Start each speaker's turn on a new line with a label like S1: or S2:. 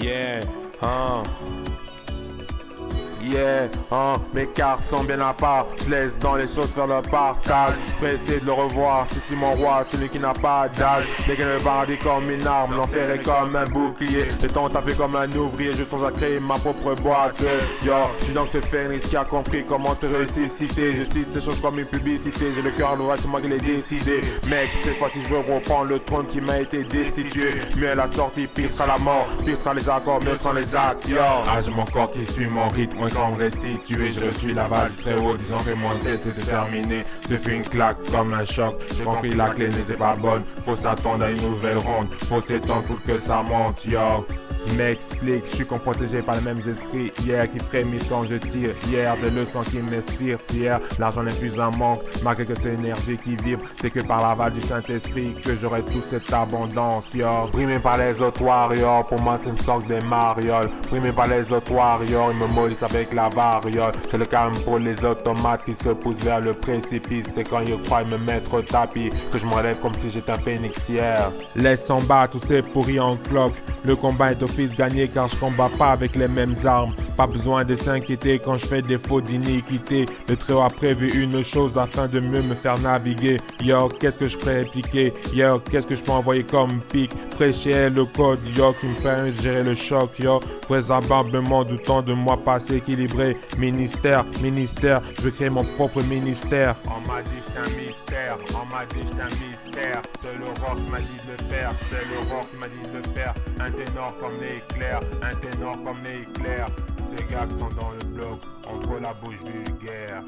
S1: Yeah, mes cartes sont bien à part. Je laisse dans les choses faire le partage. Pressé de le revoir, si mon roi, celui qui n'a pas d'âge. Dégaine le paradis comme une arme, l'enfer est comme un bouclier. Le temps t'a fait comme un ouvrier, je songe à créer ma propre boîte. Yo, je suis donc ce phénix qui a compris comment se ressusciter. Je cite ces choses comme une publicité, j'ai le cœur lourd, c'est moi qui l'ai décidé. Mec, cette fois-ci je veux reprendre le trône qui m'a été destitué. Mieux la sortie, pire sera la mort, pire sera les accords, mieux sont les actes. Yo,
S2: j'ai mon corps qui suit mon rythme, sans me restituer, j'ai reçu la balle très haut, disant que mon test était terminé. Ce fut une claque comme un choc, j'ai compris la clé n'était pas bonne. Faut s'attendre à une nouvelle ronde, faut s'étendre pour que ça monte, yo. M'explique, je suis comme protégé par les mêmes esprits. Hier qui frémissent quand je tire, hier des leçons qui m'inspirent. Hier, l'argent n'est plus un manque, malgré que c'est l'énergie qui vibre. C'est que par l'aval du Saint-Esprit que j'aurai toute cette abondance, yo.
S1: Brimé par les autres warriors, pour moi c'est une sorte de marioles. Brimé par les autres warriors, ils me mollissent avec la variole. J'ai le calme pour les automates qui se poussent vers le précipice. C'est quand ils croient me mettre au tapis que je me relève comme si j'étais un phénix hier.
S2: Laisse en bas tous ces pourris en cloque. Le combat est d'office gagné car je combats pas avec les mêmes armes. Pas besoin de s'inquiéter quand je fais des fautes d'iniquité. Le Très-Haut a prévu une chose afin de mieux me faire naviguer. Yo, qu'est-ce que je peux répliquer? Yo, qu'est-ce que je peux envoyer comme pic? Prêcher le code, yo, qui me permet de gérer le choc, yo. Vraisemblablement doutant de moi pas équilibré. Ministère, je veux créer mon propre ministère.
S1: On m'a dit c'est un mystère, on m'a dit c'est un mystère. C'est le rock qui m'a dit de le faire, c'est le rock qui m'a dit de le faire. Un ténor comme l'éclair, un ténor comme l'éclair. Ces gars qui sont dans le bloc, entre la bouche vulgaire.